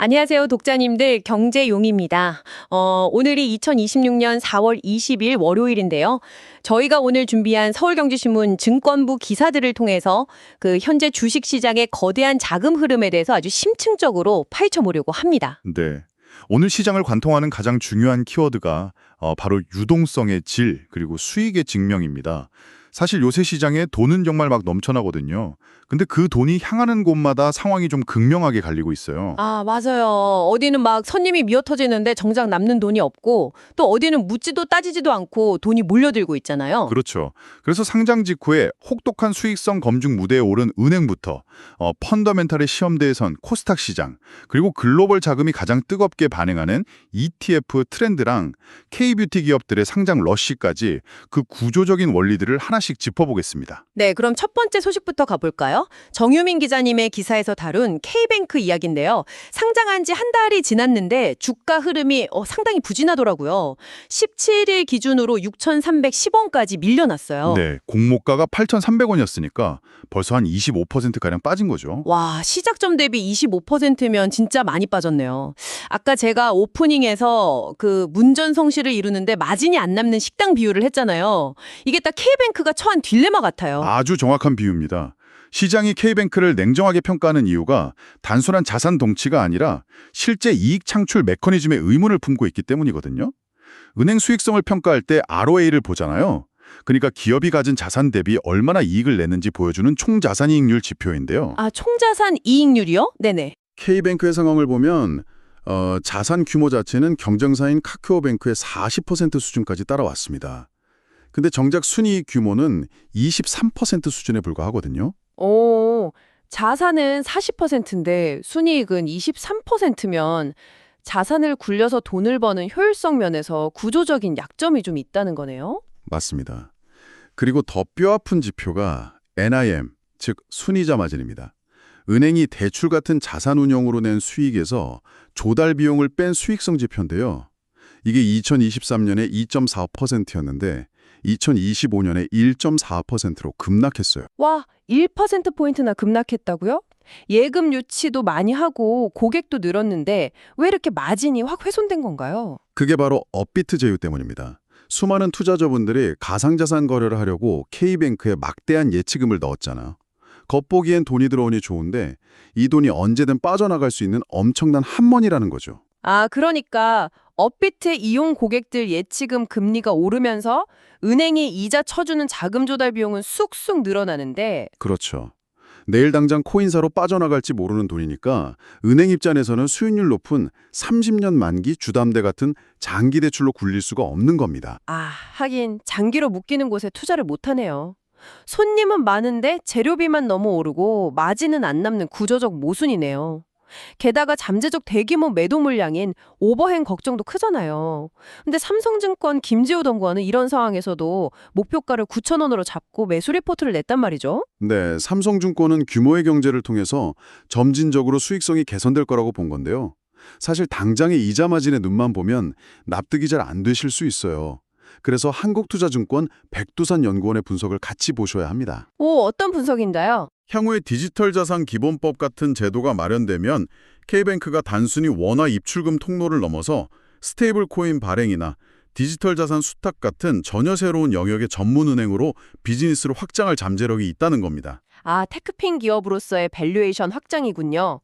안녕하세요, 독자님들. 경제용입니다. 오늘이 2026년 4월 20일 월요일인데요. 저희가 오늘 준비한 서울경제신문 증권부 기사들을 통해서 그 현재 주식시장의 거대한 자금 흐름에 대해서 아주 심층적으로 파헤쳐보려고 합니다. 네. 오늘 시장을 관통하는 가장 중요한 키워드가 바로 유동성의 질 그리고 수익의 증명입니다. 사실 요새 시장에 돈은 정말 막 넘쳐나거든요. 근데 그 돈이 향하는 곳마다 상황이 좀 극명하게 갈리고 있어요. 아, 맞아요. 어디는 막 손님이 미어터지는데 정작 남는 돈이 없고 또 어디는 묻지도 따지지도 않고 돈이 몰려들고 있잖아요. 그렇죠. 그래서 상장 직후에 혹독한 수익성 검증 무대에 오른 은행부터 펀더멘탈의 시험대에 선 코스닥 시장, 그리고 글로벌 자금이 가장 뜨겁게 반응하는 ETF 트렌드랑 K뷰티 기업들의 상장 러쉬까지 그 구조적인 원리들을 하나씩 짚어보겠습니다. 네, 그럼 첫 번째 소식부터 가볼까요? 정유민 기자님의 기사에서 다룬 K뱅크 이야기인데요. 상장한 지 한 달이 지났는데 주가 흐름이 상당히 부진하더라고요. 17일 기준으로 6,310원까지 밀려났어요. 네, 공모가가 8,300원이었으니까 벌써 한 25%가량 빠진 거죠. 와, 시작점 대비 25%면 진짜 많이 빠졌네요. 아까 제가 오프닝에서 그 문전성시를 이루는데 마진이 안 남는 식당 비유를 했잖아요. 이게 딱 K뱅크가 처한 딜레마 같아요. 아주 정확한 비유입니다. 시장이 K뱅크를 냉정하게 평가하는 이유가 단순한 자산 동치가 아니라 실제 이익 창출 메커니즘의 의문을 품고 있기 때문이거든요. 은행 수익성을 평가할 때 ROA를 보잖아요. 그러니까 기업이 가진 자산 대비 얼마나 이익을 내는지 보여주는 총자산이익률 지표인데요. 아, 총자산 이익률이요? 네네. K뱅크의 상황을 보면 자산 규모 자체는 경쟁사인 카카오뱅크의 40% 수준까지 따라왔습니다. 근데 정작 순이익 규모는 23% 수준에 불과하거든요. 오, 자산은 40%인데 순이익은 23%면 자산을 굴려서 돈을 버는 효율성 면에서 구조적인 약점이 좀 있다는 거네요. 맞습니다. 그리고 더 뼈아픈 지표가 NIM, 즉 순이자 마진입니다. 은행이 대출 같은 자산 운용으로 낸 수익에서 조달 비용을 뺀 수익성 지표인데요. 이게 2023년에 2.4%였는데 2025년에 1.4%로 급락했어요. 와, 1%포인트나 급락했다고요? 예금 유치도 많이 하고 고객도 늘었는데 왜 이렇게 마진이 확 훼손된 건가요? 그게 바로 업비트 제휴 때문입니다. 수많은 투자자분들이 가상자산 거래를 하려고 K뱅크에 막대한 예치금을 넣었잖아요. 겉보기엔 돈이 들어오니 좋은데 이 돈이 언제든 빠져나갈 수 있는 엄청난 함mon이라는 거죠. 아, 그러니까 업비트 이용 고객들 예치금 금리가 오르면서 은행이 이자 쳐주는 자금 조달 비용은 쑥쑥 늘어나는데 그렇죠. 내일 당장 코인사로 빠져나갈지 모르는 돈이니까 은행 입장에서는 수익률 높은 30년 만기 주담대 같은 장기 대출로 굴릴 수가 없는 겁니다. 아, 하긴 장기로 묶이는 곳에 투자를 못하네요. 손님은 많은데 재료비만 너무 오르고 마진은 안 남는 구조적 모순이네요. 게다가 잠재적 대규모 매도 물량인 오버행 걱정도 크잖아요. 근데 삼성증권 김지호 동거는 이런 상황에서도 목표가를 9,000원으로 잡고 매수 리포트를 냈단 말이죠. 네, 삼성증권은 규모의 경제를 통해서 점진적으로 수익성이 개선될 거라고 본 건데요. 사실 당장의 이자 마진의 눈만 보면 납득이 잘 안 되실 수 있어요. 그래서 한국투자증권 백두산연구원의 분석을 같이 보셔야 합니다. 오, 어떤 분석인가요? 향후에 디지털 자산 기본법 같은 제도가 마련되면 K뱅크가 단순히 원화 입출금 통로를 넘어서 스테이블 코인 발행이나 디지털 자산 수탁 같은 전혀 새로운 영역의 전문 은행으로 비즈니스를 확장할 잠재력이 있다는 겁니다. 아, 테크핀 기업으로서의 밸류에이션 확장이군요.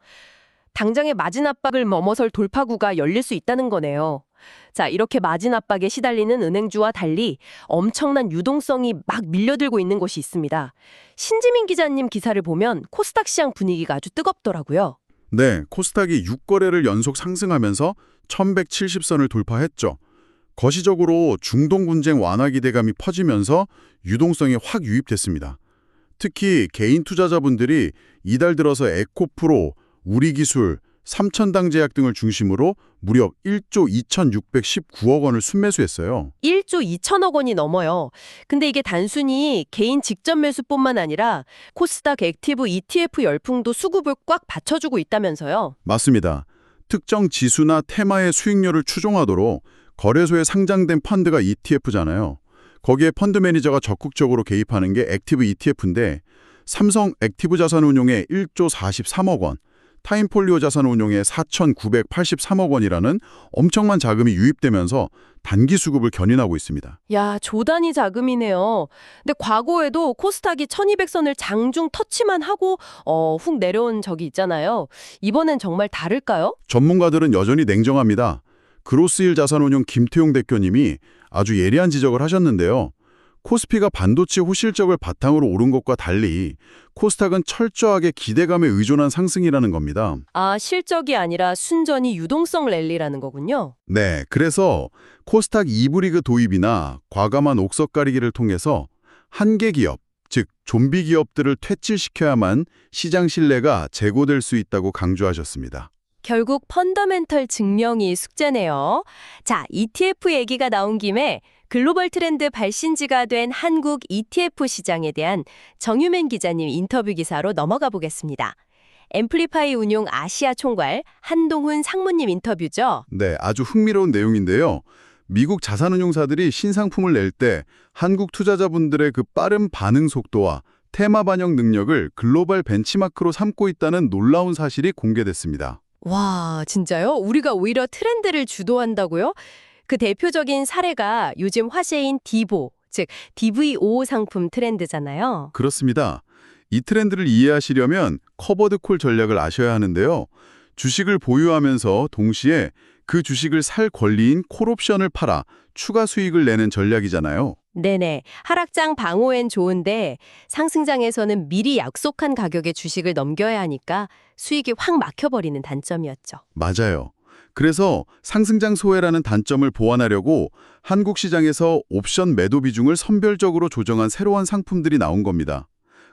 당장의 마진 압박을 넘어설 돌파구가 열릴 수 있다는 거네요. 자, 이렇게 마진 압박에 시달리는 은행주와 달리 엄청난 유동성이 막 밀려들고 있는 곳이 있습니다. 신지민 기자님 기사를 보면 코스닥 시장 분위기가 아주 뜨겁더라고요. 네, 코스닥이 6거래를 연속 상승하면서 1170선을 돌파했죠. 거시적으로 중동 분쟁 완화 기대감이 퍼지면서 유동성이 확 유입됐습니다. 특히 개인 투자자분들이 이달 들어서 에코프로, 우리기술, 삼천당제약 등을 중심으로 무려 1조 2,619억 원을 순매수했어요. 1조 2천억 원이 넘어요. 근데 이게 단순히 개인 직접 매수뿐만 아니라 코스닥 액티브 ETF 열풍도 수급을 꽉 받쳐주고 있다면서요. 맞습니다. 특정 지수나 테마의 수익률을 추종하도록 거래소에 상장된 펀드가 ETF잖아요. 거기에 펀드 매니저가 적극적으로 개입하는 게 액티브 ETF인데 삼성 액티브 자산운용의 1조 43억 원, 타임폴리오 자산운용에 4,983억 원이라는 엄청난 자금이 유입되면서 단기 수급을 견인하고 있습니다. 야, 조단위 자금이네요. 근데 과거에도 코스닥이 1200선을 장중 터치만 하고 훅 내려온 적이 있잖아요. 이번엔 정말 다를까요? 전문가들은 여전히 냉정합니다. 그로스힐 자산운용 김태용 대표님이 아주 예리한 지적을 하셨는데요. 코스피가 반도체 호실적을 바탕으로 오른 것과 달리 코스닥은 철저하게 기대감에 의존한 상승이라는 겁니다. 아, 실적이 아니라 순전히 유동성 랠리라는 거군요. 네, 그래서 코스닥 2부 리그 도입이나 과감한 옥석 가리기를 통해서 한계 기업, 즉 좀비 기업들을 퇴출시켜야만 시장 신뢰가 재고될 수 있다고 강조하셨습니다. 결국 펀더멘털 증명이 숙제네요. 자, ETF 얘기가 나온 김에 글로벌 트렌드 발신지가 된 한국 ETF 시장에 대한 정유맨 기자님 인터뷰 기사로 넘어가 보겠습니다. 앰플리파이 운용 아시아 총괄 한동훈 상무님 인터뷰죠. 네, 아주 흥미로운 내용인데요. 미국 자산운용사들이 신상품을 낼 때 한국 투자자분들의 그 빠른 반응 속도와 테마 반영 능력을 글로벌 벤치마크로 삼고 있다는 놀라운 사실이 공개됐습니다. 와, 진짜요? 우리가 오히려 트렌드를 주도한다고요? 그 대표적인 사례가 요즘 화제인 디보, 즉 DVO 상품 트렌드잖아요. 그렇습니다. 이 트렌드를 이해하시려면 커버드 콜 전략을 아셔야 하는데요. 주식을 보유하면서 동시에 그 주식을 살 권리인 콜옵션을 팔아 추가 수익을 내는 전략이잖아요. 네네. 하락장 방어엔 좋은데 상승장에서는 미리 약속한 가격에 주식을 넘겨야 하니까 수익이 확 막혀버리는 단점이었죠. 맞아요. 그래서 상승장 소외라는 단점을 보완하려고 한국 시장에서 옵션 매도 비중을 선별적으로 조정한 새로운 상품들이 나온 겁니다.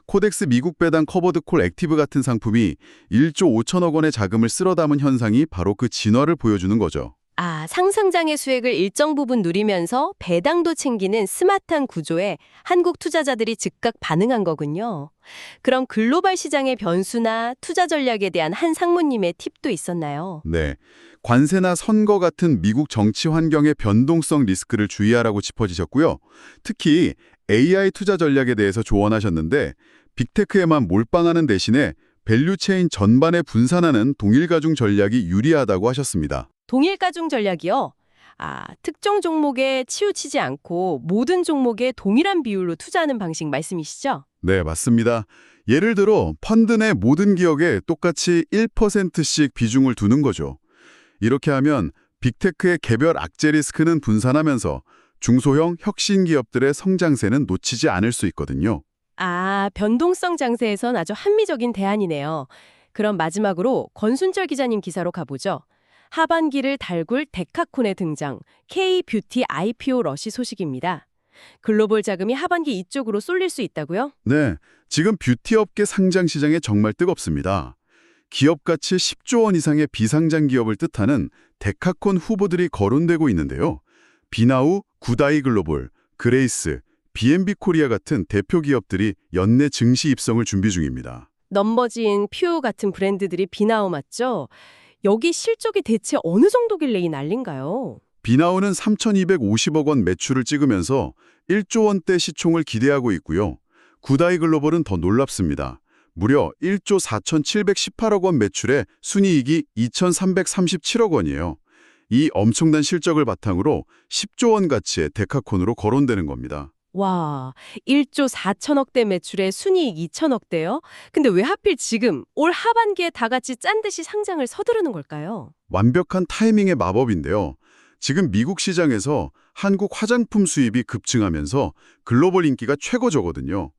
코덱스 미국 배당 커버드 콜 액티브 같은 상품이 1조 5천억 원의 자금을 쓸어 담은 현상이 바로 그 진화를 보여주는 거죠. 아, 상승장의 수익을 일정 부분 누리면서 배당도 챙기는 스마트한 구조에 한국 투자자들이 즉각 반응한 거군요. 그럼 글로벌 시장의 변수나 투자 전략에 대한 한 상무님의 팁도 있었나요? 네. 관세나 선거 같은 미국 정치 환경의 변동성 리스크를 주의하라고 짚어주셨고요. 특히 AI 투자 전략에 대해서 조언하셨는데 빅테크에만 몰빵하는 대신에 밸류체인 전반에 분산하는 동일가중 전략이 유리하다고 하셨습니다. 동일가중 전략이요? 아, 특정 종목에 치우치지 않고 모든 종목에 동일한 비율로 투자하는 방식 말씀이시죠? 네, 맞습니다. 예를 들어 펀드 내 모든 기업에 똑같이 1%씩 비중을 두는 거죠. 이렇게 하면 빅테크의 개별 악재 리스크는 분산하면서 중소형 혁신 기업들의 성장세는 놓치지 않을 수 있거든요. 아, 변동성 장세에선 아주 합리적인 대안이네요. 그럼 마지막으로 권순철 기자님 기사로 가보죠. 하반기를 달굴 데카콘의 등장, K-뷰티 IPO 러시 소식입니다. 글로벌 자금이 하반기 이쪽으로 쏠릴 수 있다고요? 네, 지금 뷰티 업계 상장 시장에 정말 뜨겁습니다. 기업 가치 10조 원 이상의 비상장 기업을 뜻하는 데카콘 후보들이 거론되고 있는데요. 비나우, 구다이 글로벌, 그레이스, B&B 코리아 같은 대표 기업들이 연내 증시 입성을 준비 중입니다. 넘버진, 퓨 같은 브랜드들이 비나우 맞죠? 여기 실적이 대체 어느 정도길래 이 난린가요? 비나우는 3,250억 원 매출을 찍으면서 1조 원대 시총을 기대하고 있고요. 구다이 글로벌은 더 놀랍습니다. 무려 1조 4,718억 원 매출에 순이익이 2,337억 원이에요. 이 엄청난 실적을 바탕으로 10조 원 가치의 데카콘으로 거론되는 겁니다. 와, 1조 4천억대 매출에 순이익 2천억대요? 근데 왜 하필 지금 올 하반기에 다 같이 짠 듯이 상장을 서두르는 걸까요? 완벽한 타이밍의 마법인데요. 지금 미국 시장에서 한국 화장품 수입이 급증하면서 글로벌 인기가 최고조거든요.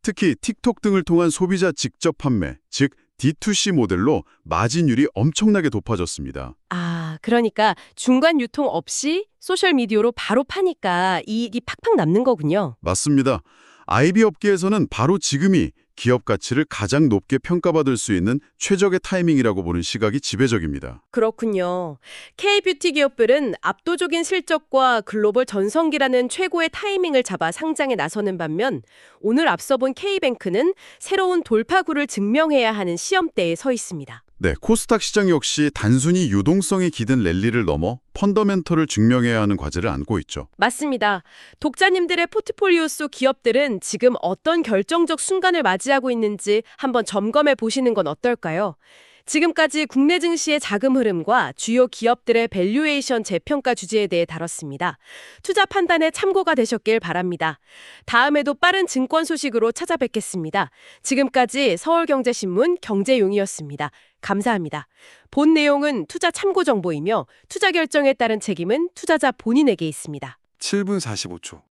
특히 틱톡 등을 통한 소비자 직접 판매, 즉 D2C 모델로 마진율이 엄청나게 높아졌습니다. 아, 그러니까 중간 유통 없이 소셜미디어로 바로 파니까 이익이 팍팍 남는 거군요. 맞습니다. IB 업계에서는 바로 지금이 기업 가치를 가장 높게 평가받을 수 있는 최적의 타이밍이라고 보는 시각이 지배적입니다. 그렇군요. K-뷰티 기업들은 압도적인 실적과 글로벌 전성기라는 최고의 타이밍을 잡아 상장에 나서는 반면 오늘 앞서 본 K뱅크는 새로운 돌파구를 증명해야 하는 시험대에 서 있습니다. 네, 코스닥 시장 역시 단순히 유동성에 기댄 랠리를 넘어 펀더멘털을 증명해야 하는 과제를 안고 있죠. 맞습니다. 독자님들의 포트폴리오 속 기업들은 지금 어떤 결정적 순간을 맞이하고 있는지 한번 점검해 보시는 건 어떨까요? 지금까지 국내 증시의 자금 흐름과 주요 기업들의 밸류에이션 재평가 주제에 대해 다뤘습니다. 투자 판단에 참고가 되셨길 바랍니다. 다음에도 빠른 증권 소식으로 찾아뵙겠습니다. 지금까지 서울경제신문 경제용이었습니다. 감사합니다. 본 내용은 투자 참고 정보이며 투자 결정에 따른 책임은 투자자 본인에게 있습니다. 7분 45초.